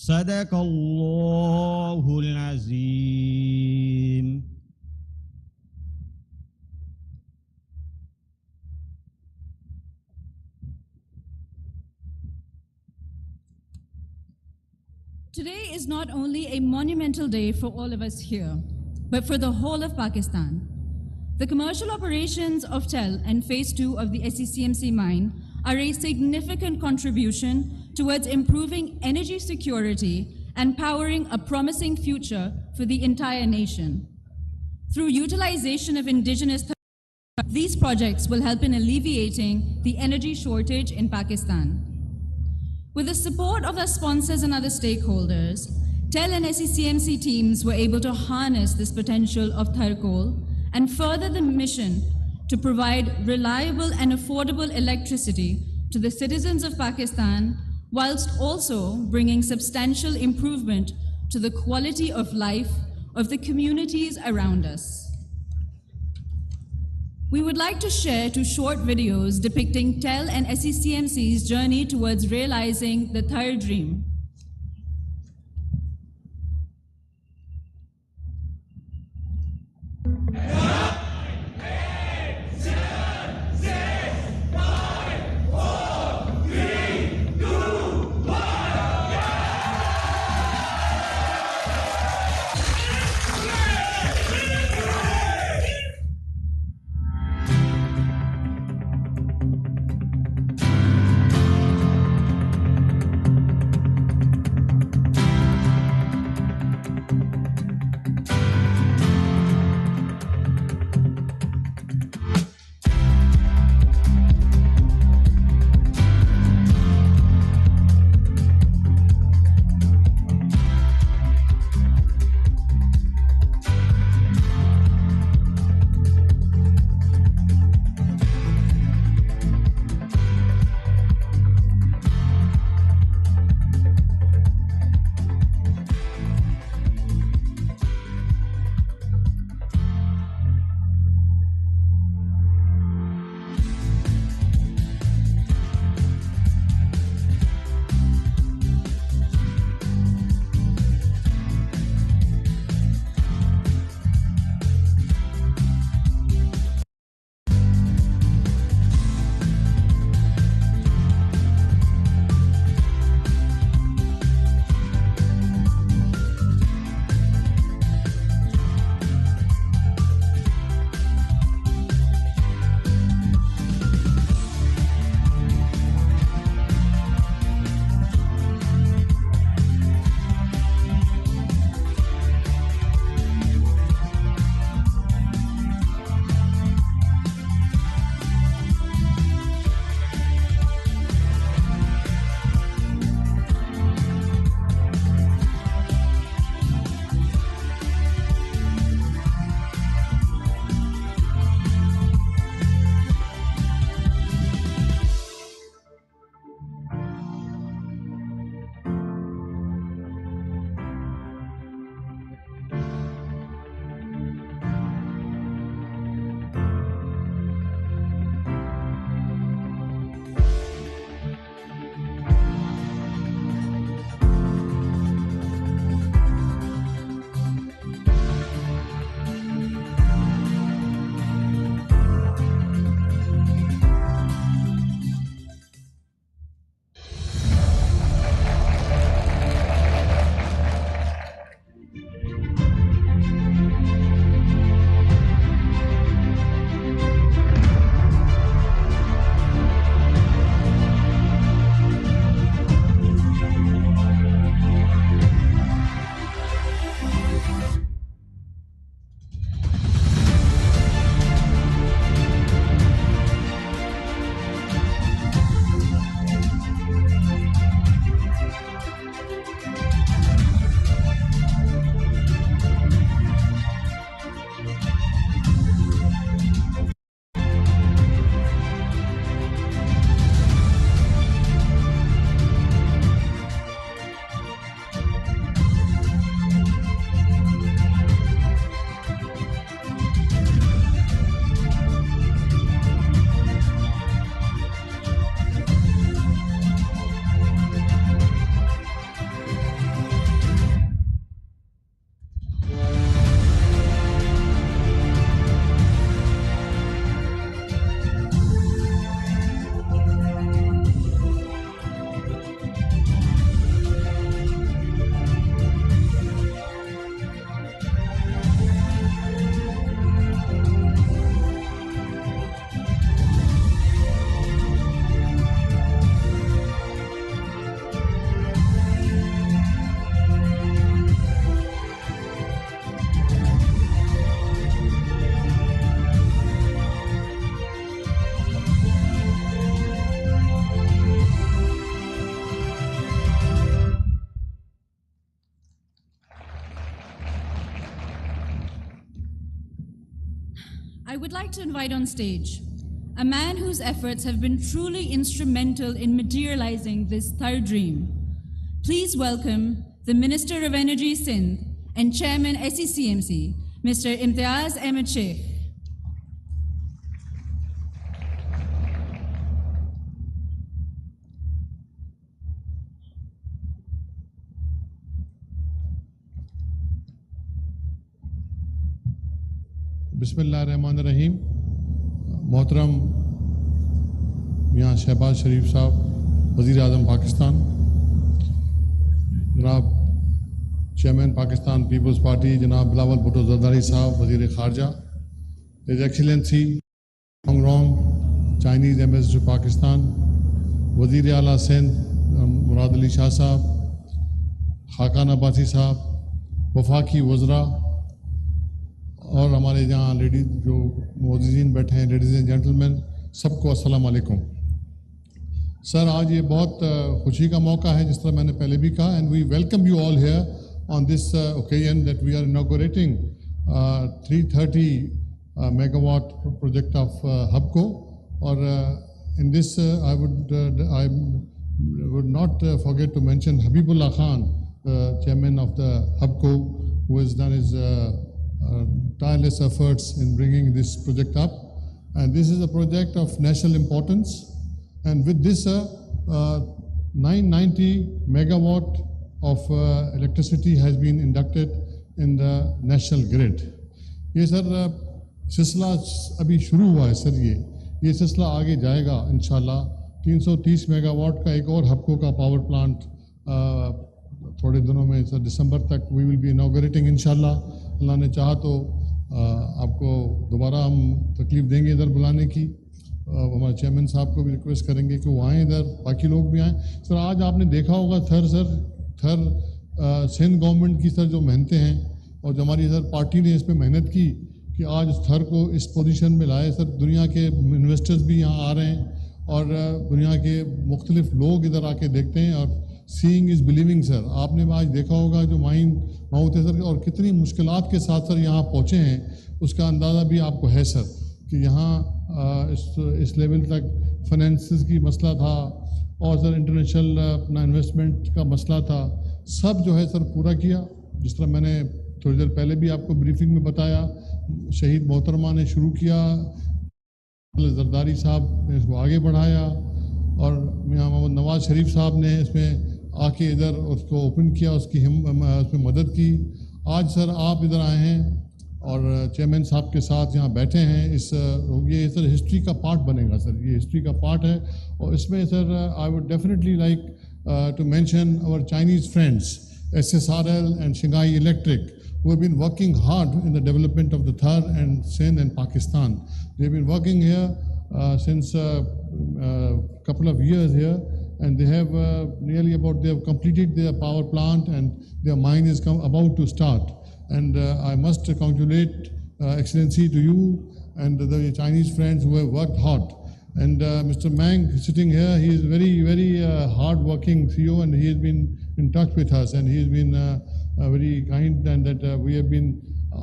صدق اللہ العظیم. Today is not only a monumental day for all of us here, but for the whole of Pakistan. The commercial operations of TEL and Phase 2 of the SECMC mine are a significant contribution towards improving energy security and powering a promising future for the entire nation. Through utilization of indigenous these projects will help in alleviating the energy shortage in Pakistan. With the support of our sponsors and other stakeholders, TEL and SECMC teams were able to harness this potential of therkol and further the mission to provide reliable and affordable electricity to the citizens of Pakistan, whilst also bringing substantial improvement to the quality of life of the communities around us. We would like to share 2 short videos depicting TEL and SECMC's journey towards realizing the third dream. I would like to invite on stage a man whose efforts have been truly instrumental in materializing this third dream. Please welcome the Minister of Energy Sindh and Chairman SECMC, Mr. Imtiaz Ahmed Sheikh. بسم اللہ الرحمن الرحیم. محترم میاں شہباز شریف صاحب وزیر اعظم پاکستان، جناب chairman Pakistan Peoples party جناب بلاول بھٹو زرداری صاحب وزیر خارجہ، his Excellency Hong wrong Chinese ambassador Pakistan, وزیر اعلیٰ سندھ مراد علی شاہ صاحب، خاقان عباسی صاحب، وفاقی وزراء اور ہمارے جہاں لیڈیز جو معززین بیٹھے ہیں، لیڈیز اینڈ جینٹلمین، سب کو السلام علیکم. سر آج یہ بہت خوشی کا موقع ہے، جس طرح میں نے پہلے بھی کہا، and we welcome you all here on this occasion that we are inaugurating 330 mega watt project of Hubco. اور in this I would not forget to mention Habib Allah Khan, chairman of the ہبکو, who has done his tireless efforts in bringing this project up, and this is a project of national importance. And with this 990 megawatt of electricity has been inducted in the national grid. یہ سر سلسلہ ابھی شروع ہوا ہے سر. یہ سلسلہ آگے جائے گا انشاءاللہ. 330 میگا واٹ کا ایک اور ہبکو کا پاور پلانٹ تھوڑے دنوں میں سر دسمبر تک وی ول بی انوگریٹنگ انشاءاللہ. اللہ نے چاہا تو آپ کو دوبارہ ہم تکلیف دیں گے ادھر بلانے کی. ہمارے چیئرمین صاحب کو بھی ریکویسٹ کریں گے کہ وہ آئیں ادھر, باقی لوگ بھی آئیں. سر آج آپ نے دیکھا ہوگا تھر سندھ گورنمنٹ کی سر جو محنتیں ہیں, اور جو ہماری سر پارٹی نے اس پہ محنت کی کہ آج اس تھر کو اس پوزیشن میں لائے. سر دنیا کے انویسٹرز بھی یہاں آ رہے ہیں اور دنیا کے مختلف لوگ ادھر آ کے دیکھتے ہیں, اور سینگ از بلیونگ. سر آپ نے آج دیکھا ہوگا جو ماؤتھ ہے سر, اور کتنی مشکلات کے ساتھ سر یہاں پہنچے ہیں, اس کا اندازہ بھی آپ کو ہے سر, کہ یہاں اس لیول تک فائنینسز کی مسئلہ تھا, اور سر انٹرنیشنل اپنا انویسٹمنٹ کا مسئلہ تھا. سب جو ہے سر پورا کیا. جس طرح میں نے تھوڑی دیر پہلے بھی آپ کو بریفنگ میں بتایا, شہید محترمہ نے شروع کیا, زرداری صاحب نے اس کو آگے بڑھایا, اور میاں محمد نواز شریف صاحب نے اس میں آ کے ادھر اس کو اوپن کیا, اس میں مدد کی. آج سر آپ ادھر آئے ہیں اور چیئرمین صاحب کے ساتھ یہاں بیٹھے ہیں. یہ سر ہسٹری کا پارٹ بنے گا سر, یہ ہسٹری کا پارٹ ہے. اور اس میں sir I would definitely like to mention our Chinese friends, SSRL and Shanghai Electric, who have been working hard in the development of the Thar and Sindh and Pakistan. They've been working here since couple of years here, and they have they have completed their power plant, and their mine is about to start. And I must congratulate Excellency to you and the Chinese friends who have worked hard. And Mr. Mang sitting here, he is very, very hard-working CEO, and he has been in touch with us, and he has been very kind, and that we have been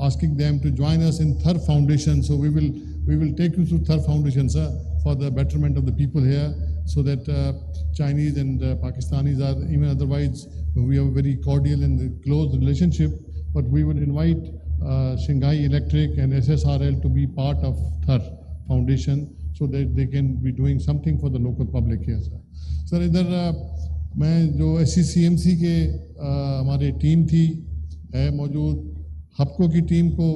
asking them to join us in Thar Foundation. So we will take you through Thar Foundation, sir, for the betterment of the people here, so that Chinese and Pakistanis are, even otherwise, we have a very cordial and close relationship, but we would invite Shanghai Electric and SSRL to be part of Thar Foundation, so that they can be doing something for the local public here, sir. Sir, ادھر میں جو SECMC کے ہماری team تھی ہے موجود, ہبکو کی team کو,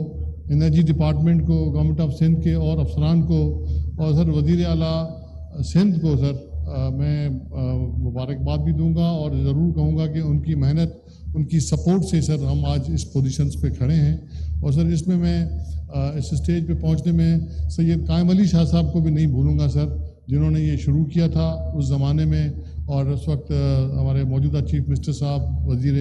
انرجی ڈپارٹمنٹ کو, گورنمنٹ آف سندھ کے اور افسران کو, اور سر وزیر اعلیٰ سندھ کو سر میں مبارکباد بھی دوں گا, اور ضرور کہوں گا کہ ان کی محنت, ان کی سپورٹ سے سر ہم آج اس پوزیشنز پہ کھڑے ہیں. اور سر اس میں اس اسٹیج پہ پہنچنے میں سید قائم علی شاہ صاحب کو بھی نہیں بھولوں گا سر, جنہوں نے یہ شروع کیا تھا اس زمانے میں, اور اس وقت ہمارے موجودہ چیف منسٹر صاحب وزیر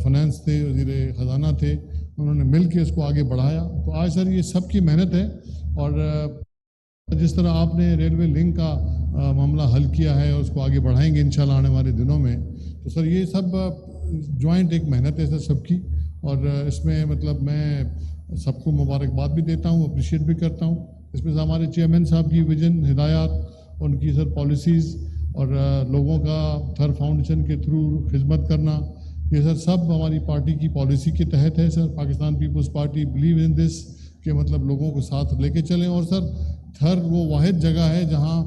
فنانس تھے, وزیر خزانہ تھے, انہوں نے مل کے اس کو آگے بڑھایا. تو آج سر یہ سب کی محنت ہے. اور جس طرح آپ نے ریلوے لنک کا معاملہ حل کیا ہے اور اس کو آگے بڑھائیں گے انشاءاللہ آنے والے دنوں میں, تو سر یہ سب جوائنٹ ایک محنت ہے سر سب کی. اور اس میں مطلب میں سب کو مبارکباد بھی دیتا ہوں, اپریشیٹ بھی کرتا ہوں. اس میں ہمارے چیئرمین صاحب کی ویژن, ہدایات, ان کی سر پالیسیز اور لوگوں کا تھر فاؤنڈیشن کے تھرو خدمت کرنا, یہ سر سب ہماری پارٹی کی پالیسی کے تحت ہے. Sir Pakistan Peoples Party believe in this کہ مطلب لوگوں کو ساتھ لے کے چلیں. اور سر تھر وہ واحد جگہ ہے جہاں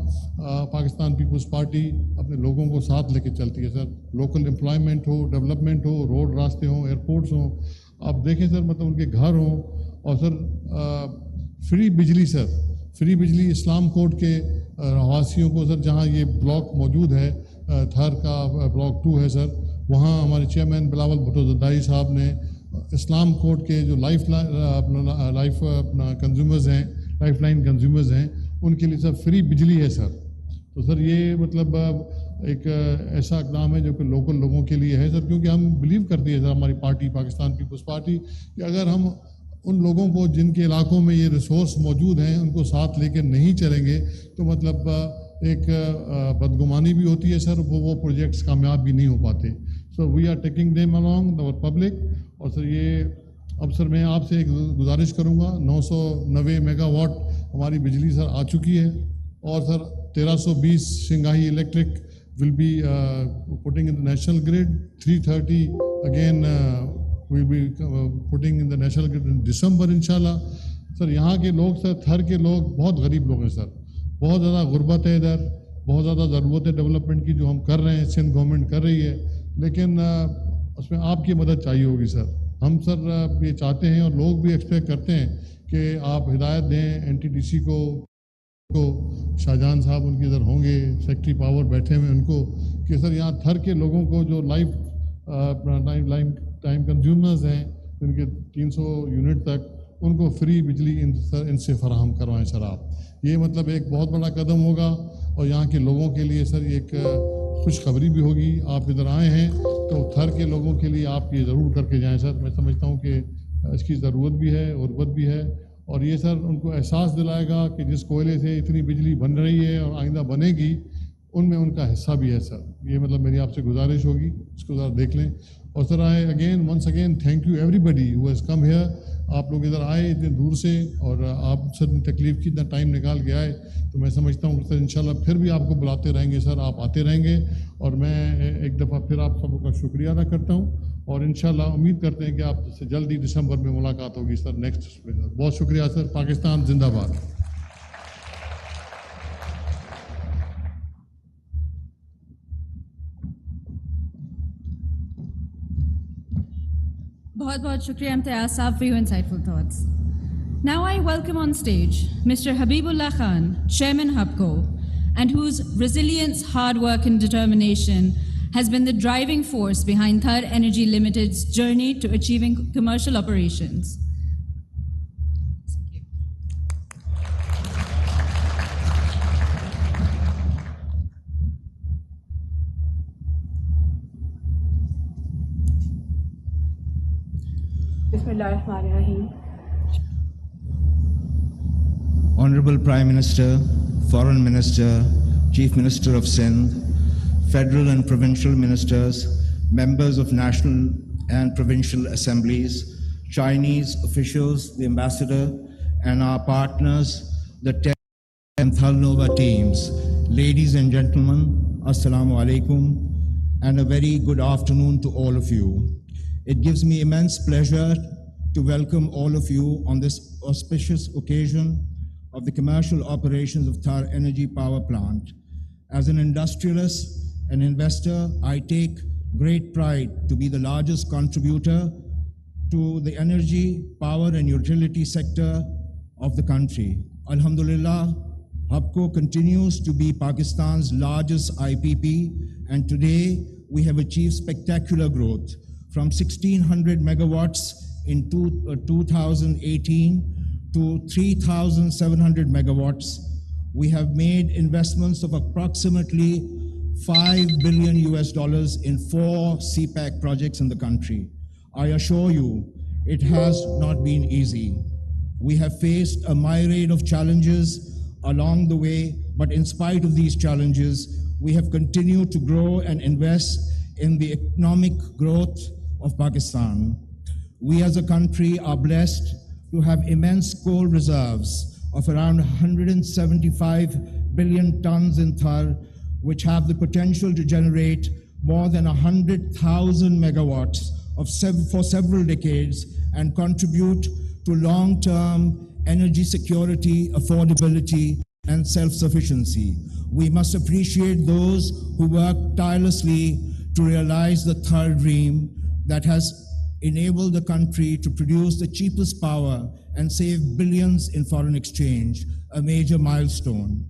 پاکستان پیپلز پارٹی اپنے لوگوں کو ساتھ لے کے چلتی ہے. سر لوکل امپلائمنٹ ہو, ڈیولپمنٹ ہو, روڈ راستے ہوں, ایئرپورٹس ہوں, آپ دیکھیں سر مطلب ان کے گھر ہوں. اور سر فری بجلی, سر فری بجلی اسلام کوٹ کے رہواسیوں کو سر, جہاں یہ بلاک موجود ہے تھر کا بلاک 2 ہے سر, وہاں ہمارے چیئرمین بلاول بھٹو صاحب نے اسلام کوٹ کے جو لائف کنزیومرز ہیں, لائف لائن کنزیومرز ہیں, ان کے لیے سر فری بجلی ہے سر. تو سر یہ مطلب ایک ایسا اقدام ہے جو کہ لوکل لوگوں کے لیے ہے سر, کیونکہ ہم بلیو کرتی ہے سر ہماری پارٹی پاکستان پیپلز پارٹی کہ اگر ہم ان لوگوں کو جن کے علاقوں میں یہ ریسورس موجود ہیں ان کو ساتھ لے کے نہیں چلیں گے تو مطلب ایک بدگمانی بھی ہوتی ہے سر, وہ پروجیکٹس کامیاب بھی نہیں ہو پاتے. So we are taking them along our public. اور سر یہ اب سر میں آپ سے ایک گزارش کروں گا, 990 میگا واٹ ہماری بجلی سر آ چکی ہے, اور sir 1320 Shanghai Electric will be putting in the national grid, 330 again will be putting in the national grid in December انشاءاللہ. سر یہاں کے لوگ سر تھر کے لوگ بہت غریب لوگ ہیں سر, بہت زیادہ غربت ہے ادھر, بہت زیادہ ضرورت ہے ڈیولپمنٹ کی جو ہم کر رہے ہیں, سندھ گورنمنٹ کر رہی ہے, لیکن اس میں آپ کی مدد چاہیے ہوگی سر. ہم سر یہ چاہتے ہیں اور لوگ بھی ایکسپیکٹ کرتے ہیں کہ آپ ہدایت دیں NTDC کو, شاہجہان صاحب ان کے ادھر ہوں گے, سیکٹری پاور بیٹھے ہوئے ان کو, کہ سر یہاں تھر کے لوگوں کو جو ٹائم کنزیومرز ہیں جن کے 300 یونٹ تک, ان کو فری بجلی ان سے فراہم کروائیں سر آپ. یہ مطلب ایک بہت بڑا قدم ہوگا اور یہاں کے لوگوں کے لیے سر ایک خوشخبری بھی ہوگی. آپ ادھر آئے ہیں تو تھر کے لوگوں کے لیے آپ یہ ضرور کر کے جائیں سر. میں سمجھتا ہوں کہ اس کی ضرورت بھی ہے, غربت بھی ہے, اور یہ سر ان کو احساس دلائے گا کہ جس کوئلے سے اتنی بجلی بن رہی ہے اور آئندہ بنے گی, ان میں ان کا حصہ بھی ہے سر. یہ مطلب میری آپ سے گزارش ہوگی, اس کو ذرا دیکھ لیں. اور sir once again thank you everybody who has come here. آپ لوگ ادھر آئے اتنے دور سے, اور آپ سر تکلیف کی اتنا ٹائم نکال کے آئے, تو میں سمجھتا ہوں کہ سر انشاءاللہ پھر بھی آپ کو بلاتے رہیں گے سر, آپ آتے رہیں گے. اور میں ایک دفعہ پھر آپ سب کا شکریہ ادا کرتا ہوں, اور انشاءاللہ امید کرتے ہیں کہ آپ سے جلدی دسمبر میں ملاقات ہوگی سر نیکسٹ میں. بہت شکریہ سر. پاکستان زندہ باد. بہت بہت شکریہ امتیاز صاحب for your insightful thoughts. Now I welcome on stage Mr. Habibullah Khan, Chairman HUBCO, and whose resilience, hard work and determination has been the driving force behind Thar Energy Limited's journey to achieving commercial operations. Honorable Prime Minister, Foreign Minister, Chief Minister of Sindh, Federal and Provincial Ministers, members of National and Provincial Assemblies, Chinese officials, the Ambassador, and our partners, the TED and Thalnova teams. Ladies and gentlemen, Assalamu alaikum, and a very good afternoon to all of you. It gives me immense pleasure to welcome all of you on this auspicious occasion of the commercial operations of Thar Energy Power Plant. As an industrialist and investor, I take great pride to be the largest contributor to the energy, power and utility sector of the country. Alhamdulillah, HUBCO continues to be Pakistan's largest IPP, and today we have achieved spectacular growth from 1600 megawatts in 2018 to 3,700 megawatts. We have made investments of approximately $5 billion in 4 CPAC projects in the country. I assure you, it has not been easy. We have faced a myriad of challenges along the way, but in spite of these challenges, we have continued to grow and invest in the economic growth of Pakistan. We as a country are blessed to have immense coal reserves of around 175 billion tons in Thar, which have the potential to generate more than 100,000 megawatts for several decades and contribute to long-term energy security, affordability, and self-sufficiency. We must appreciate those who work tirelessly to realize the Thar dream that has enabled the country to produce the cheapest power and save billions in foreign exchange, a major milestone.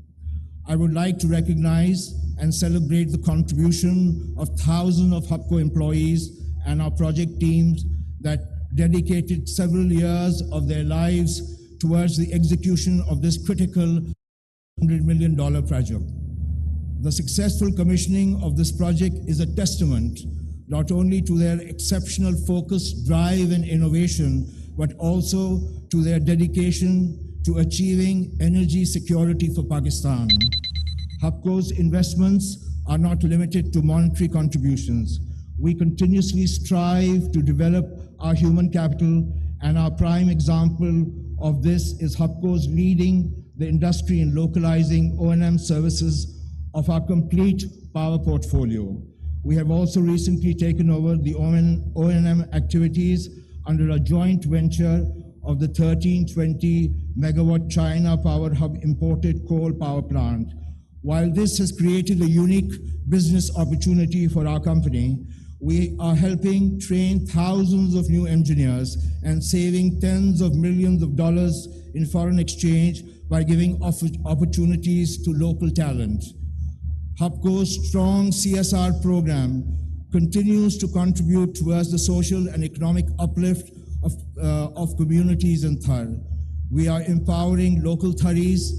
I would like to recognize and celebrate the contribution of thousands of HUBCO employees and our project teams that dedicated several years of their lives towards the execution of this critical $100 million project. The successful commissioning of this project is a testament not only to their exceptional focus, drive, and innovation, but also to their dedication to achieving energy security for Pakistan. HUBCO's investments are not limited to monetary contributions. We continuously strive to develop our human capital, and our prime example of this is HUBCO's leading the industry in localizing O&M services of our complete power portfolio. We have also recently taken over the O&M activities under a joint venture of the 1320 megawatt China Power Hub imported coal power plant. While this has created a unique business opportunity for our company, we are helping train thousands of new engineers and saving tens of millions of dollars in foreign exchange by giving opportunities to local talent. HUBCO's strong CSR program continues to contribute towards the social and economic uplift of communities in Thar. We are empowering local Tharis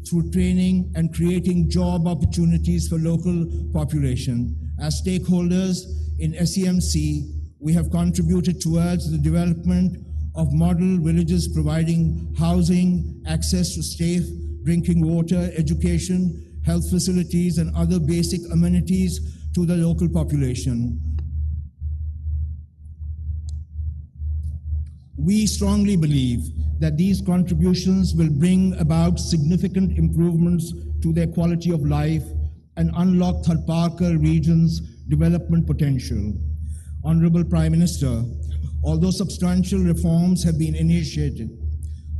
through training and creating job opportunities for local population. As stakeholders in SEMC, we have contributed towards the development of model villages providing housing, access to safe drinking water, education, health facilities, and other basic amenities to the local population. We strongly believe that these contributions will bring about significant improvements to their quality of life and unlock Tharparkar region's development potential. Honorable Prime Minister, although substantial reforms have been initiated,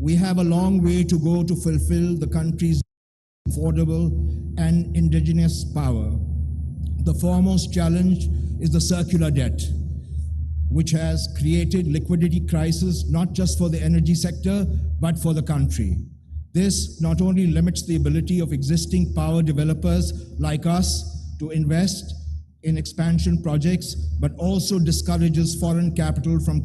we have a long way to go to fulfill the country's affordable and indigenous power. The foremost challenge is the circular debt, which has created liquidity crisis not just for the energy sector, but for the country. This not only limits the ability of existing power developers like us to invest in expansion projects, but also discourages foreign capital from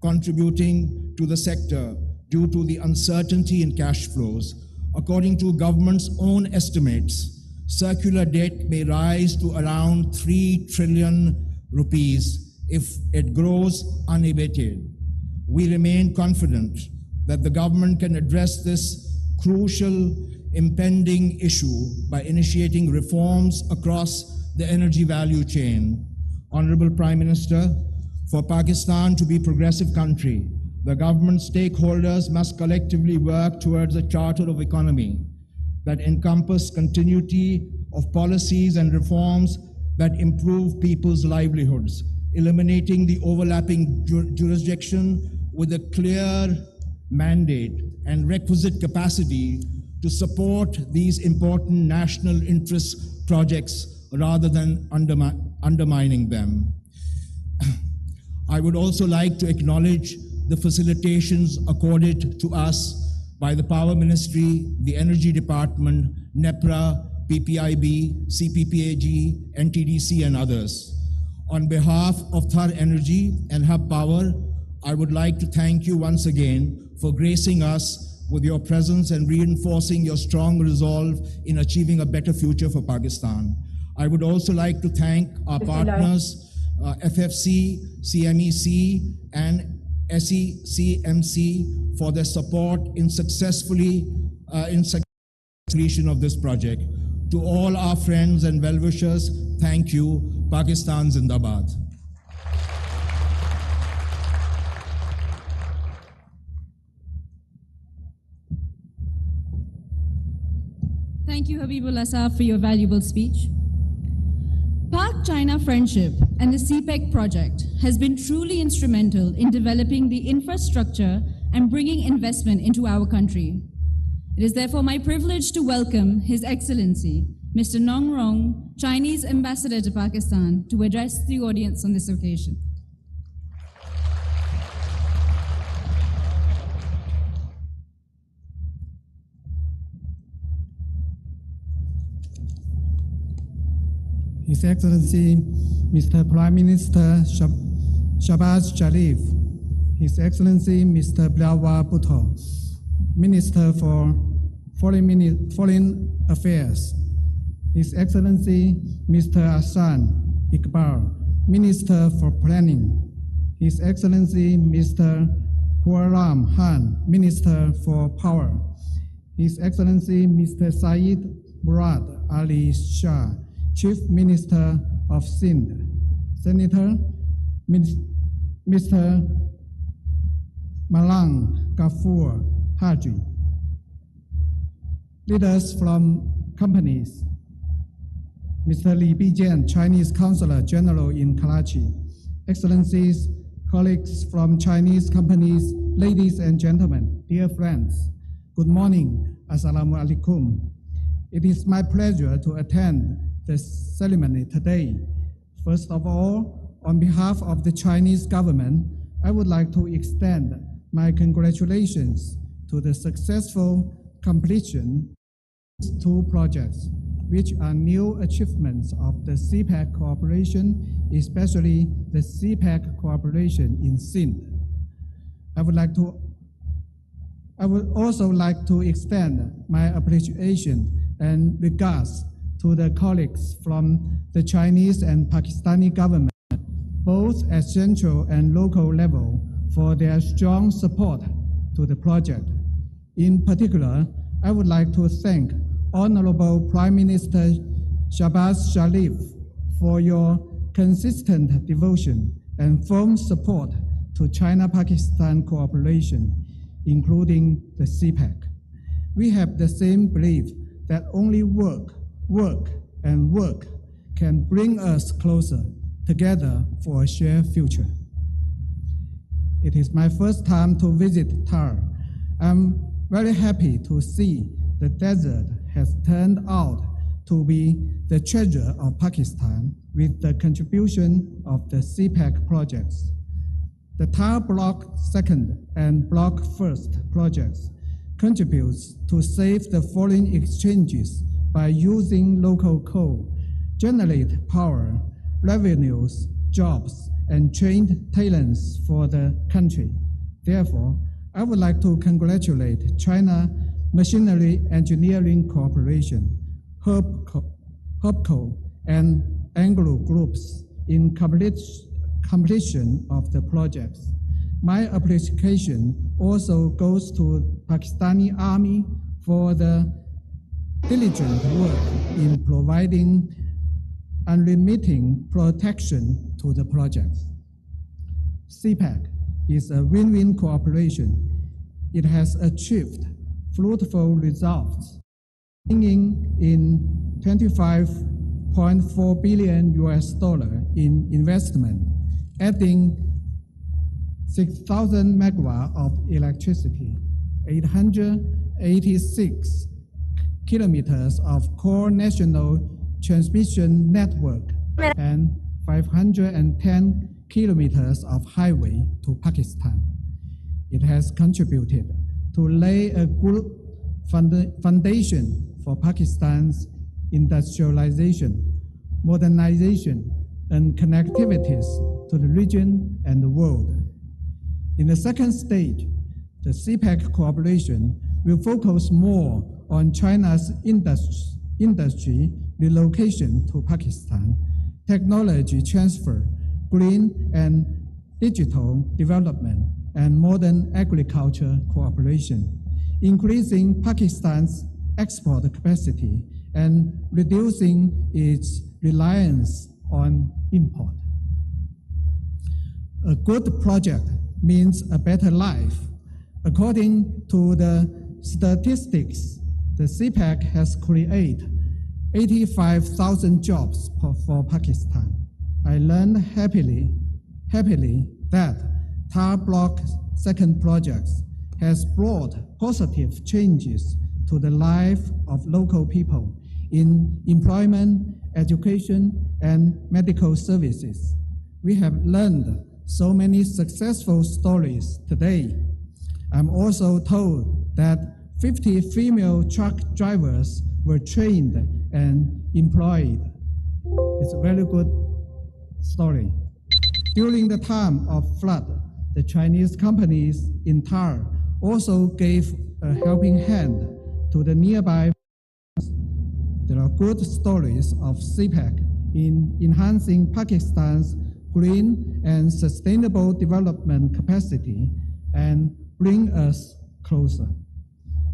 contributing to the sector due to the uncertainty in cash flows. According to government's own estimates, circular debt may rise to around 3 trillion rupees if it grows unabated. We remain confident that the government can address this crucial impending issue by initiating reforms across the energy value chain. Honorable Prime Minister, for Pakistan to be a progressive country, the government stakeholders must collectively work towards a charter of economy that encompass continuity of policies and reforms that improve people's livelihoods, eliminating the overlapping jurisdiction with a clear mandate and requisite capacity to support these important national interest projects rather than undermining them. I would also like to acknowledge the facilitations accorded to us by the Power Ministry, the Energy Department, NEPRA, PPIB, CPPAG, NTDC, and others. On behalf of Thar Energy and Hub Power, I would like to thank you once again for gracing us with your presence and reinforcing your strong resolve in achieving a better future for Pakistan. I would also like to thank our partners, FFC, CMEC, and SECMC for their support in completion of this project. To all our friends and well-wishers, thank you. Pakistan Zindabad. Thank you, Habibullah Saab, for your valuable speech. Pak-China friendship and the CPEC project has been truly instrumental in developing the infrastructure and bringing investment into our country. It is therefore my privilege to welcome His Excellency, Mr. Nong Rong, Chinese Ambassador to Pakistan, to address the audience on this occasion. His Excellency, Mr. Prime Minister Shehbaz Sharif, His Excellency, Mr. Bhlawa, Minister for Foreign Affairs, His Excellency, Mr. Hassan Iqbal, Minister for Planning, His Excellency, Mr. Khurram Khan, Minister for Power, His Excellency, Mr. Syed Murad Ali Shah, Chief Minister of Sindh, Senator Mr. Malang Ghafoor Haji, leaders from companies, Mr. Li Bijian, Chinese Consular General in Karachi, Excellencies, colleagues from Chinese companies, ladies and gentlemen, dear friends, good morning, Assalamu alaikum. It is my pleasure to attend the ceremony today. First of all, on behalf of the Chinese government, I would like to extend my congratulations to the successful completion of two projects, which are new achievements of the CPEC cooperation, especially the CPEC cooperation in Sindh. I would also like to extend my appreciation and regards to the colleagues from the Chinese and Pakistani government, both at central and local level, for their strong support to the project. In particular, I would like to thank Honorable Prime Minister Shehbaz Sharif for your consistent devotion and firm support to China-Pakistan cooperation, including the CPEC. We have the same belief that only work can bring us closer together for a shared future. It is my first time to visit Thar. I'm very happy to see the desert has turned out to be the treasure of Pakistan with the contribution of the CPEC projects. The Thar Block 2nd and Block 1st projects contributes to save the foreign exchanges by using local coal, generate power, revenues, jobs, and trained talents for the country. Therefore, I would like to congratulate China Machinery Engineering Corporation, HERBCO, and Anglo Groups in completion of the projects. My appreciation also goes to Pakistani Army for the diligent work in providing unremitting protection to the projects. CPEC is a win-win cooperation. It has achieved fruitful results, bringing in $25.4 billion in investment, adding 6,000 megawatts of electricity, 886 kilometers of core national transmission network, and 510 kilometers of highway to Pakistan. It has contributed to lay a good foundation for Pakistan's industrialization, modernization, and connectivities to the region and the world. In the second stage, the CPEC cooperation will focus more on China's industry relocation to Pakistan, technology transfer, green and digital development, and modern agriculture cooperation, increasing Pakistan's export capacity and reducing its reliance on import. A good project means a better life. According to the statistics, The CPEC has created 85,000 jobs for Pakistan. I learned happily that Tar Block Second Project has brought positive changes to the life of local people in employment, education, and medical services. We have learned so many successful stories today. I'm also told that 50 female truck drivers were trained and employed. It's a very good story. During the time of flood, the Chinese companies in Tar also gave a helping hand to the nearby. There are good stories of CPEC in enhancing Pakistan's green and sustainable development capacity and bring us closer.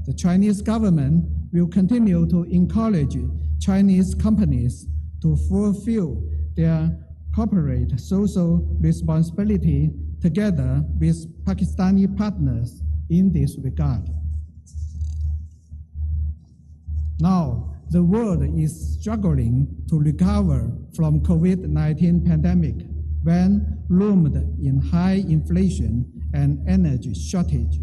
The Chinese government will continue to encourage Chinese companies to fulfill their corporate social responsibility together with Pakistani partners in this regard. Now, the world is struggling to recover from COVID-19 pandemic when loomed in high inflation and energy shortage.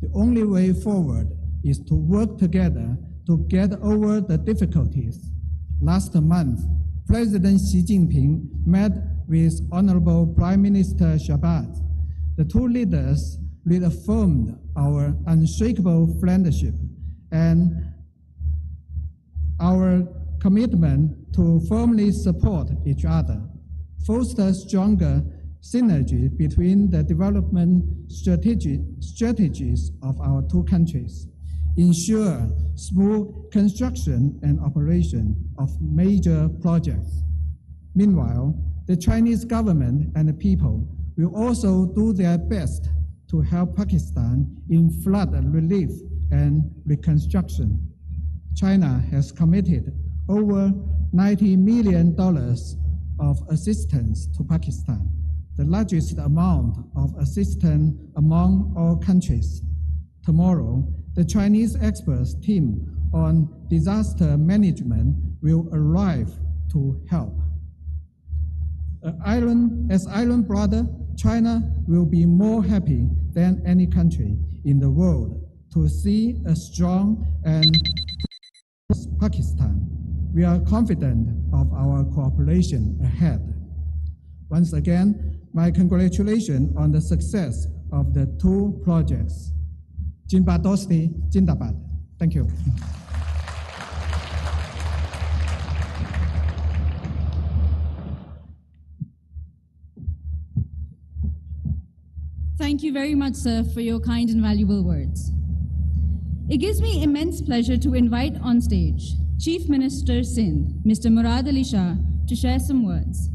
The only way forward is to work together to get over the difficulties. Last month, President Xi Jinping met with Honorable Prime Minister Shehbaz. The two leaders reaffirmed our unshakable friendship and our commitment to firmly support each other, foster stronger synergy between the development strategies of our two countries, ensure smooth construction and operation of major projects. Meanwhile, the Chinese government and the people will also do their best to help Pakistan in flood relief and reconstruction. China has committed over $90 million of assistance to Pakistan, the largest amount of assistance among all countries. Tomorrow, the Chinese experts team on disaster management will arrive to help. As island brother, China will be more happy than any country in the world to see a strong and Pakistan. We are confident of our cooperation ahead. Once again, my congratulations on the success of the two projects. Jinba Dosti, Jindabad. Thank you. Thank you very much, sir, for your kind and valuable words. It gives me immense pleasure to invite on stage Chief Minister Sindh, Mr. Murad Ali Shah, to share some words.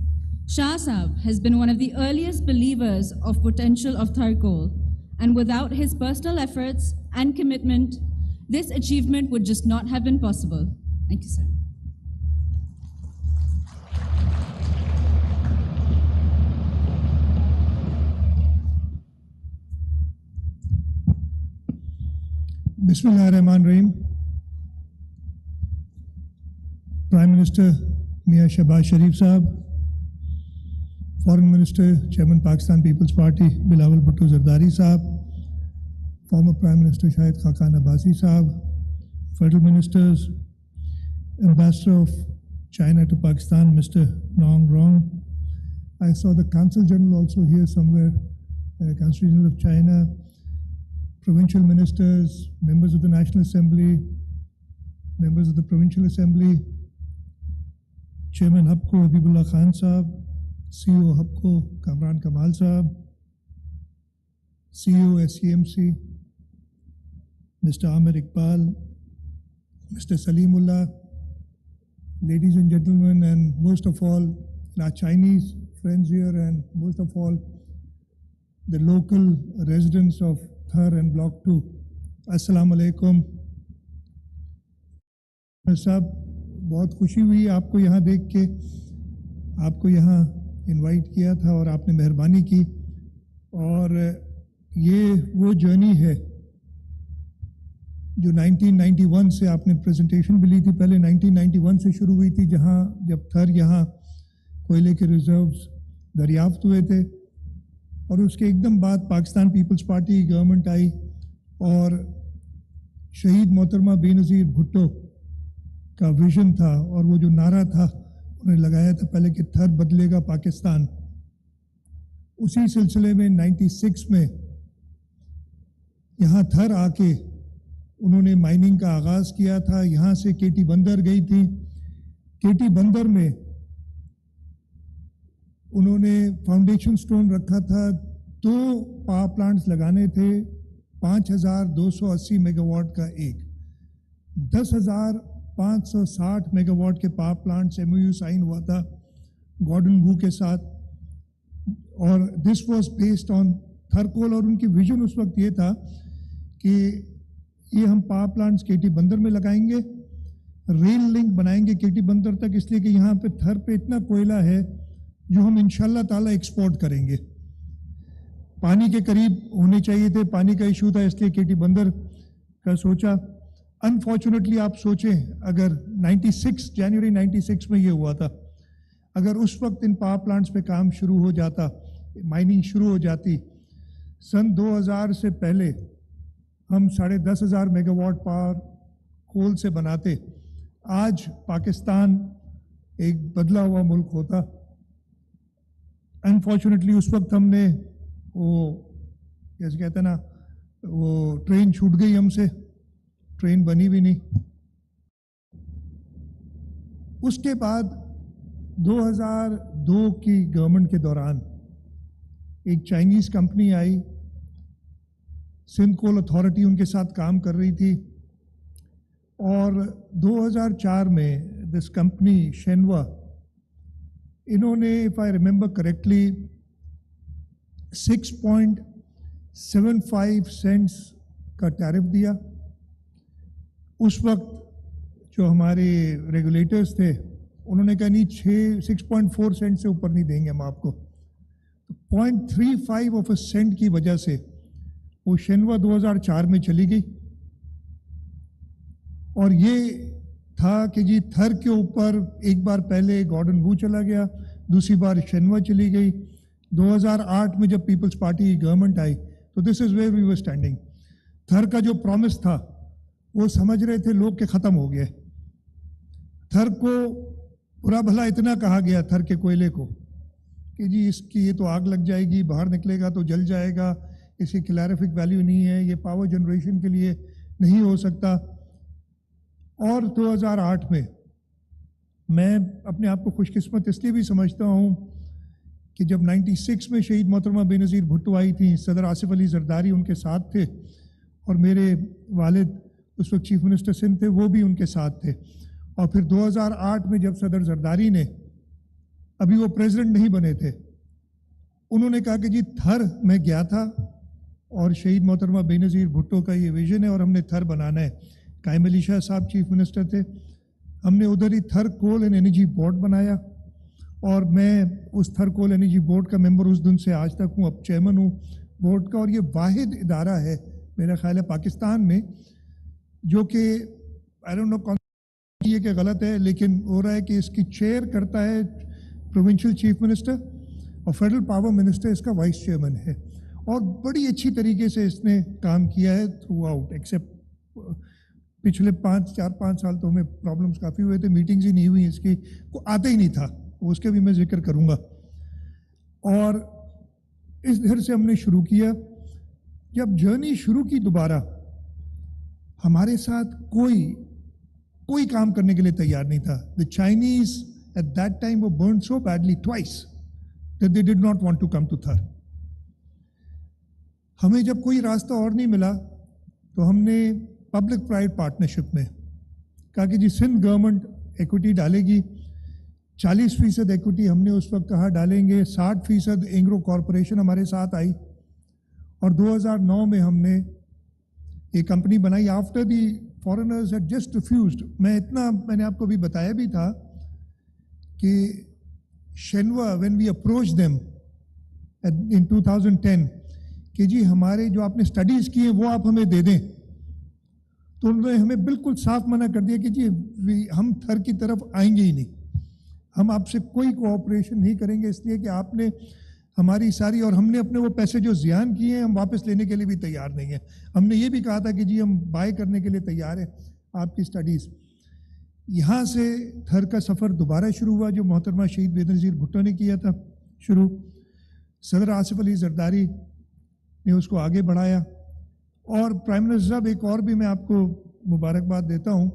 Shah Sahab has been one of the earliest believers of potential of Tharkol, and without his personal efforts and commitment, this achievement would just not have been possible. Thank you, sir. Bismillahirrahmanirrahim. Prime Minister Mia Shehbaz Sharif Sahab, Foreign Minister, Chairman Pakistan People's Party Balavel Bhutto Zardari Sahab, former Prime Minister Shahid Khaqan Abbasi Sahab, Federal Ministers, Ambassador of China to Pakistan, Mr. Nong Rong. I saw the Consul General also here somewhere, Consul General of China, provincial ministers, members of the National Assembly, members of the Provincial Assembly, Chairman HUBCO Habibullah Khan Sahab, CEO HUBCO Kamran Kamal Sahab, CEO SCMC, Mr. Amir Iqbal, Mr. Salimullah, ladies and gentlemen, and most of all, our Chinese friends here, and most of all, the local residents of Thar and Block 2. Assalamu alaikum. साहब, बहुत खुशी हुई आपको यहाँ देख के, आपको यहाँ इनवाइट किया था और आपने मेहरबानी की, और ये वो जर्नी है جو 1991 سے آپ نے پریزنٹیشن بھی لی تھی، پہلے 1991 سے شروع ہوئی تھی، جہاں جب تھر یہاں کوئلے کے ریزروز دریافت ہوئے تھے، اور اس کے ایک دم بعد پاکستان پیپلز پارٹی کی گورنمنٹ آئی اور شہید محترمہ بے نظیر بھٹو کا ویژن تھا، اور وہ جو نعرہ تھا انہوں نے لگایا تھا پہلے کہ تھر بدلے گا پاکستان. اسی سلسلے میں 96 میں یہاں تھر آ کے انہوں نے مائننگ کا آغاز کیا تھا. یہاں سے کیٹی بندر گئی تھی. کیٹی بندر میں انہوں نے فاؤنڈیشن سٹون رکھا تھا. 2 پاور پلانٹس لگانے تھے، 5280 میگا واٹ کا ایک، 10,560 میگا واٹ کے پاور پلانٹ سے MOU سائن ہوا تھا گارڈن وو کے ساتھ. اور this was based on Thar coal, اور ان کی ویژن اس وقت یہ تھا کہ یہ ہم پاور پلانٹس کیٹی بندر میں لگائیں گے، ریل لنک بنائیں گے کیٹی بندر تک، اس لیے کہ یہاں پہ تھر پہ اتنا کوئلہ ہے جو ہم انشاءاللہ تعالیٰ ایکسپورٹ کریں گے. پانی کے قریب ہونے چاہیے تھے، پانی کا ایشو تھا، اس لیے کیٹی بندر کا سوچا. انفارچونیٹلی آپ سوچیں اگر 96 جنوری 96 میں یہ ہوا تھا، اگر اس وقت ان پاور پلانٹس پہ کام شروع ہو جاتا، مائننگ شروع ہو جاتی، سن 2000 سے پہلے ہم 10,500 میگا واٹ پاور کول سے بناتے، آج پاکستان ایک بدلا ہوا ملک ہوتا. انفارچونیٹلی اس وقت ہم نے وہ جیسے کہتے ہیں نا، وہ ٹرین چھوٹ گئی ہم سے، ٹرین بنی بھی نہیں. اس کے بعد 2002 کی گورنمنٹ کے دوران ایک چائنیز کمپنی آئی، سندھ کول اتھارٹی ان کے ساتھ کام کر رہی تھی، اور 2004 میں دس کمپنی شینوا، انہوں نے if I remember correctly 6.75 cents کا ٹیرف دیا. اس وقت جو ہمارے ریگولیٹرز تھے انہوں نے کہا نہیں 6.4 سینٹ سے اوپر نہیں دیں گے ہم آپ کو. 0.35 آف اے سینٹ کی وجہ سے وہ شینوا 2004 میں چلی گئی. اور یہ تھا کہ جی تھر کے اوپر ایک بار پہلے گارڈن وو چلا گیا، دوسری بار شینوا چلی گئی. 2008 میں جب پیپلز پارٹی کی گورنمنٹ آئی تو دس is where we were standing. تھر کا جو پرومس تھا وہ سمجھ رہے تھے لوگ کہ ختم ہو گیا. تھر کو برا بھلا اتنا کہا گیا تھر کے کوئلے کو کہ جی اس کی یہ تو آگ لگ جائے گی، باہر نکلے گا تو جل جائے گا، اس کی کیلریفک ویلیو نہیں ہے، یہ پاور جنریشن کے لیے نہیں ہو سکتا. اور 2008 میں اپنے آپ کو خوش قسمت اس لیے بھی سمجھتا ہوں کہ جب 96 میں شہید محترمہ بے نظیر بھٹو آئی تھیں، صدر آصف علی زرداری ان کے ساتھ تھے، اور میرے والد اس وقت چیف منسٹر سندھ تھے، وہ بھی ان کے ساتھ تھے. اور پھر 2008 میں جب صدر زرداری نے، ابھی وہ پریزیڈنٹ نہیں بنے تھے، انہوں نے کہا کہ جی تھر میں گیا تھا اور شہید محترمہ بے نظیر بھٹو کا یہ ویژن ہے اور ہم نے تھر بنانا ہے. قائم علی شاہ صاحب چیف منسٹر تھے، ہم نے ادھر ہی تھر کول اینڈ انرجی بورڈ بنایا، اور میں اس تھر کول انرجی بورڈ کا ممبر اس دن سے آج تک ہوں، اب چیئرمن ہوں بورڈ کا. اور یہ واحد ادارہ ہے میرا خیال ہے پاکستان میں جو کہ آئی ڈونٹ نو کون یہ کہ غلط ہے، لیکن ہو رہا ہے کہ اس کی چیئر کرتا ہے پروونشل چیف منسٹر، اور فیڈرل پاور منسٹر اس کا وائس چیئرمین ہے. اور بڑی اچھی طریقے سے اس نے کام کیا ہے تھرو آؤٹ، ایکسیپٹ پچھلے 4-5 سال تو ہمیں پرابلمس کافی ہوئے تھے، میٹنگز ہی نہیں ہوئی، اس کی کو آتا ہی نہیں تھا، اس کے بھی میں ذکر کروں گا. اور اس گھر سے ہم نے شروع کیا. جب جرنی شروع کی دوبارہ، ہمارے ساتھ کوئی کام کرنے کے لیے تیار نہیں تھا. The Chinese at that time were burned so badly twice that they did not want to come to Thar. ہمیں جب کوئی راستہ اور نہیں ملا تو ہم نے پبلک پرائیویٹ پارٹنرشپ میں کہا کہ جی سندھ گورنمنٹ ایکوٹی ڈالے گی، 40% ایکوٹی ہم نے اس وقت کہا ڈالیں گے، 60% اینگرو کارپوریشن ہمارے ساتھ آئی، اور 2009 میں ہم نے یہ کمپنی بنائی. After the foreigners had just refused. میں نے آپ کو بھی بتایا بھی تھا کہ Shenhua when we approach them in 2010 کہ جی ہمارے جو آپ نے اسٹڈیز کی ہیں وہ آپ ہمیں دے دیں، تو انہوں نے ہمیں بالکل صاف منع کر دیا کہ جی ہم تھر کی طرف آئیں گے ہی نہیں, ہم آپ سے کوئی کوآپریشن نہیں کریں گے, اس لیے کہ آپ نے ہماری ساری, اور ہم نے اپنے وہ پیسے جو زیان کیے ہیں ہم واپس لینے کے لیے بھی تیار نہیں ہیں. ہم نے یہ بھی کہا تھا کہ جی ہم بائی کرنے کے لیے تیار ہیں آپ کی اسٹڈیز. یہاں سے تھر کا سفر دوبارہ شروع ہوا جو محترمہ شہید وزیر بھٹو نے کیا تھا شروع. صدر آصف علی زرداری نے اس کو آگے بڑھایا, اور پرائم منسٹر صاحب ایک اور بھی میں آپ کو مبارکباد دیتا ہوں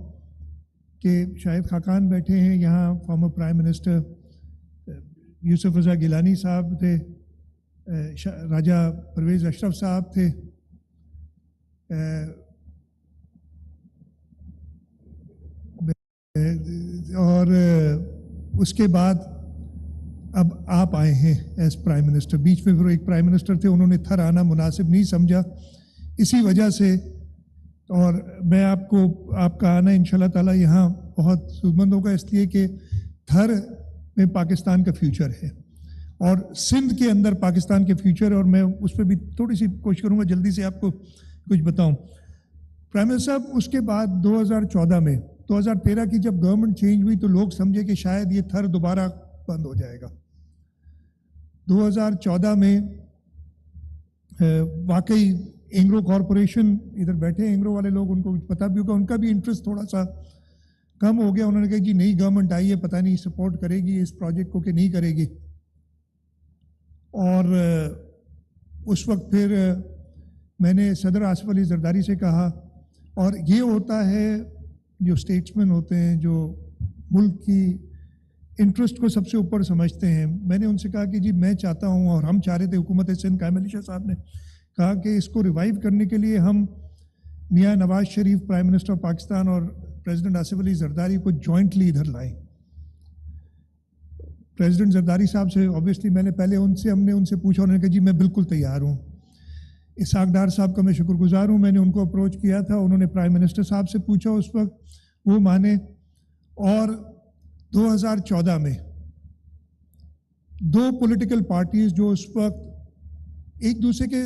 کہ شاہد خاقان بیٹھے ہیں یہاں, فارمر پرائم منسٹر یوسف رضا گیلانی صاحب تھے, راجہ پرویز اشرف صاحب تھے, اور اس کے بعد اب آپ آئے ہیں ایز پرائم منسٹر. بیچ میں وہ ایک پرائم منسٹر تھے, انہوں نے تھر آنا مناسب نہیں سمجھا اسی وجہ سے, اور میں آپ کو آپ کا آنا انشاءاللہ تعالی یہاں بہت سودمند ہوگا اس لیے کہ تھر میں پاکستان کا فیوچر ہے اور سندھ کے اندر پاکستان کے فیوچر, اور میں اس پہ بھی تھوڑی سی کوشش کروں گا جلدی سے آپ کو کچھ بتاؤں. پرائم منسٹر صاحب اس کے بعد 2014 میں 2013 کی جب گورنمنٹ چینج ہوئی تو لوگ سمجھے کہ شاید یہ تھر دوبارہ بند ہو جائے گا. 2014 میں واقعی اینگرو کارپوریشن, ادھر بیٹھے اینگرو والے لوگ, ان کو پتہ بھی ہوگا, ان کا بھی انٹرسٹ تھوڑا سا کم ہو گیا. انہوں نے کہا جی نئی گورنمنٹ آئی ہے, پتہ نہیں سپورٹ کرے گی اس پروجیکٹ کو کہ نہیں کرے گی. اور اس وقت پھر میں نے صدر آصف علی زرداری سے کہا, اور یہ ہوتا ہے جو اسٹیٹسمین ہوتے ہیں جو ملک کی انٹرسٹ کو سب سے اوپر سمجھتے ہیں, میں نے ان سے کہا کہ جی میں چاہتا ہوں, اور ہم چاہ رہے تھے, حکومت سندھ قائم علی شاہ صاحب نے کہا کہ اس کو ریوائیو کرنے کے لیے ہم Mian Nawaz Sharif prime minister of Pakistan اور پریزیڈنٹ آصف علی زرداری کو جوائنٹلی ادھر لائیں. پریزیڈنٹ زرداری صاحب سے اوبیسلی میں نے پہلے ہم نے ان سے پوچھا, انہوں نے کہا جی میں بالکل تیار ہوں. اسحاق ڈار صاحب کا میں شکر گزار ہوں, میں نے ان کو اپروچ کیا تھا, انہوں نے پرائم منسٹر صاحب سے پوچھا اس وقت, وہ مانے. اور 2014 میں دو پولیٹیکل پارٹیز جو اس وقت ایک دوسرے کے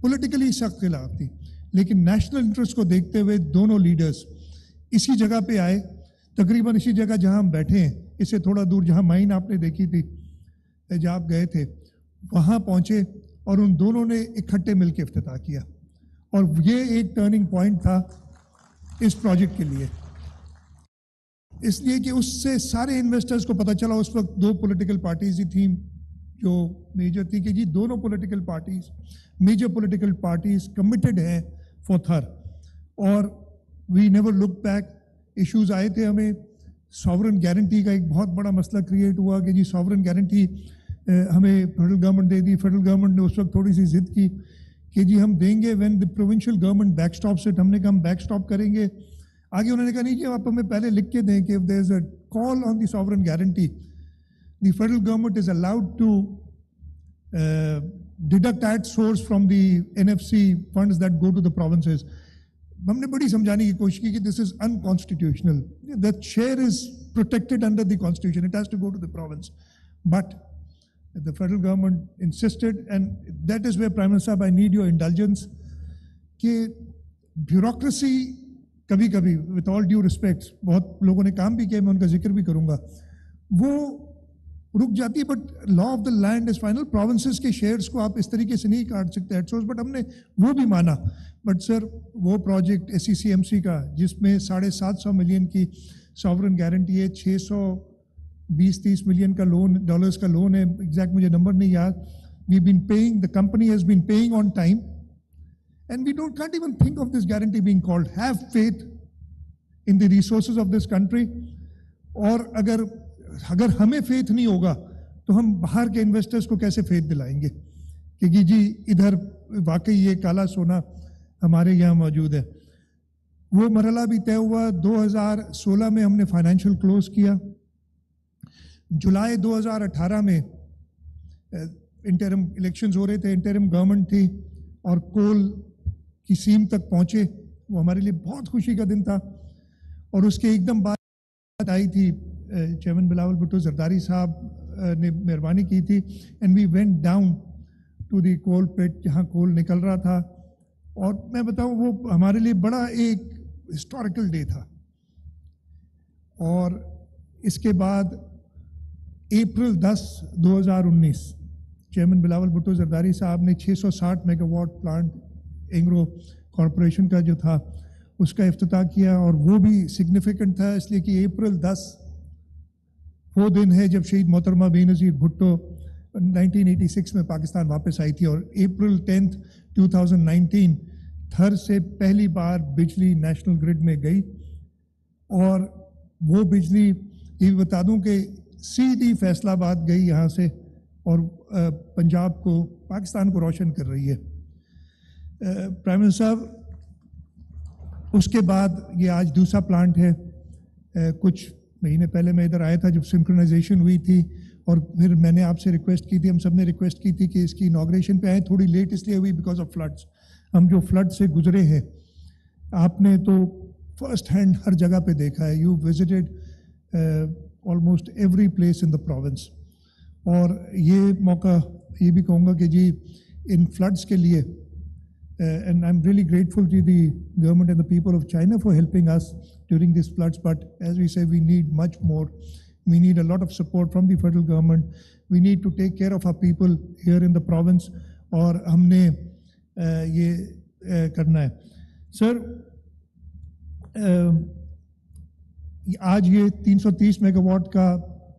پولیٹیکلی سخت خلاف تھی, لیکن نیشنل انٹرسٹ کو دیکھتے ہوئے دونوں لیڈرز اسی جگہ پہ آئے, تقریباً اسی جگہ جہاں ہم بیٹھے ہیں, اس سے تھوڑا دور جہاں مائن آپ نے دیکھی تھی جہاں آپ گئے تھے, وہاں پہنچے, اور ان دونوں نے اکٹھے مل کے افتتاح کیا. اور یہ ایک ٹرننگ پوائنٹ تھا اس پروجیکٹ کے لیے, اس لیے کہ اس سے سارے انویسٹرز کو پتہ چلا. اس وقت دو پولیٹیکل پارٹیز ہی تھیں جو میجر تھی کہ جی دونوں political parties, major political parties committed ہیں فار تھر, اور we never look back. Issues آئے تھے ہمیں, ساورن گارنٹی کا ایک بہت بڑا مسئلہ کریٹ ہوا کہ جی ساورن گارنٹی ہمیں فیڈرل گورنمنٹ دے دی. فیڈرل گورنمنٹ نے اس وقت تھوڑی سی ضد کی کہ جی ہم دیں گے when the provincial government back stops it. ہم نے کہا ہم بیک اسٹاپ کریں گے. آگے انہوں نے کہا نہیں جی آپ ہمیں پہلے لکھ کے دیں کہ there is a call on the sovereign guarantee, the federal government is allowed to deduct at source from the NFC funds that go to the provinces. ہم نے بڑی سمجھانے کی کوشش کی کہ this is unconstitutional. That share is protected under the constitution. It has to go to the province. But the federal government insisted, and that is where Prime Minister Sahab, I need your indulgence, کہ bureaucracy کبھی کبھی with all due respects بہت لوگوں نے کام بھی کیا, میں ان کا ذکر بھی کروں گا, وہ رک جاتی ہے. But law of the land is final. Provinces کے شیئرس کو آپ اس طریقے سے نہیں کاٹ سکتے ایٹ سورس, بٹ ہم نے وہ بھی مانا. بٹ سر وہ پروجیکٹ SCCMC کا جس میں 750 ملین کی ساورن گارنٹی ہے, 620-30 ملین کا لون, ڈالرز کا لون ہے, ایگزیکٹ مجھے نمبر نہیں یاد. We been paying, the company has been paying on time, and we can't even think of this guarantee being called. Have faith in the resources of this country. اور اگر ہمیں faith نہیں ہوگا تو ہم باہر کے انویسٹرز کو کیسے فیتھ دلائیں گے کہ جی ادھر واقعی یہ کالا سونا ہمارے یہاں موجود ہے. وہ مرحلہ بھی طے ہوا. 2016 میں ہم نے فائنینشیل کلوز کیا. جولائی 2018 میں انٹرم الیکشنز ہو رہے تھے, انٹرم گورنمنٹ تھی, اور کول کی سیم تک پہنچے. وہ ہمارے لیے بہت خوشی کا دن تھا. اور اس کے ایک دم بعد آئی تھی چیئرمین بلاول بھٹو زرداری صاحب نے مہربانی کی تھی, and we went down to the coal pit جہاں کول نکل رہا تھا. اور میں بتاؤں وہ ہمارے لیے بڑا ایک ہسٹوریکل ڈے تھا. اور اس کے بعد اپریل 10 2019 چیئرمین بلاول بھٹو زرداری صاحب نے 660 mega watt plant Engro corporation کا جو تھا اس کا افتتاح کیا, اور وہ بھی سگنیفیکنٹ تھا اس لیے کہ اپریل 10 وہ دن ہے جب شہید محترمہ بے نظیر بھٹو 1986 میں پاکستان واپس آئی تھی, اور اپریل 10 2019 تھر سے پہلی بار بجلی نیشنل گرڈ میں گئی. اور وہ بجلی یہ بھی بتا دوں کہ سیدھی فیصل آباد گئی یہاں سے, اور پنجاب کو پاکستان کو روشن کر رہی ہے. پرائم منسٹر صاحب, اس کے بعد یہ آج دوسرا پلانٹ ہے. کچھ مہینے پہلے میں ادھر آیا تھا جب سنکرونائزیشن ہوئی تھی, اور پھر میں نے آپ سے ریکویسٹ کی تھی, ہم سب نے ریکویسٹ کی تھی کہ اس کی انوگریشن پہ آئیں. تھوڑی لیٹ اس لیے ہوئی بیکاز آف فلڈس. ہم جو فلڈ سے گزرے ہیں آپ نے تو فرسٹ ہینڈ ہر جگہ پہ دیکھا ہے. You visited almost every place in the province. اور یہ موقع یہ بھی کہوں گا کہ جی ان فلڈس کے لیے and I'm really grateful to the government and the people of China for helping us during these floods, but as we say, we need much more. We need a lot of support from the federal government. We need to take care of our people here in the province, اور ہم نے یہ کرنا ہے. سر, آج یہ 330 mega watt کا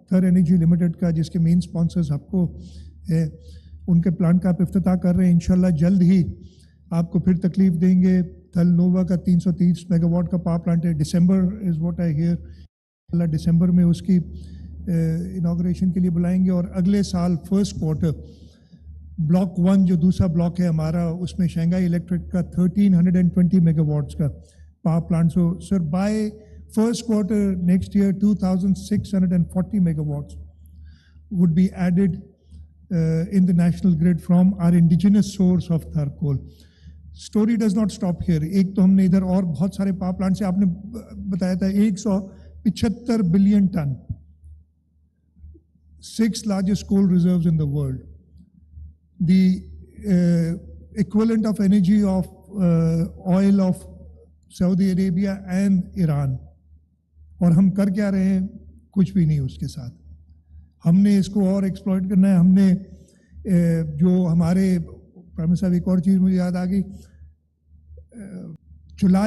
تھر energy limited کا جس کے مین اسپانسرز آپ کو ہے, ان کے پلانٹ کا آپ افتتاح کر رہے ہیں. انشاءاللہ جلد ہی آپ کو پھر تکلیف دیں گے. تھل نووا کا 330 میگا واٹ کا پاور پلانٹ ہے. December is what I hear, اللہ ڈسمبر میں اس کی انوگریشن کے لیے بلائیں گے. اور اگلے سال فرسٹ کوارٹر بلاک 1 جو دوسرا بلاک ہے ہمارا, اس میں شنگھائی الیکٹرک کا 1320 میگا واٹس کا power plant. So sir by first quarter next year 2640 mega watts would be added in the national grid from our indigenous source of therkol. Story does not stop here. ایک تو ہم نے ادھر اور بہت سارے power plant سے آپ نے بتایا تھا 175 billion ton, 6 largest coal reserves in the world, the equivalent of energy of oil of Saudi Arabia and Iran. اور ہم کر کیا رہے ہیں؟ کچھ بھی نہیں اس کے ساتھ. ہم نے اس کو اور ایکسپلوئٹ کرنا ہے. ہم نے جو ہمارے پرائم منسٹر صاحب, ایک اور چیز مجھے یاد آ گئی, جولائی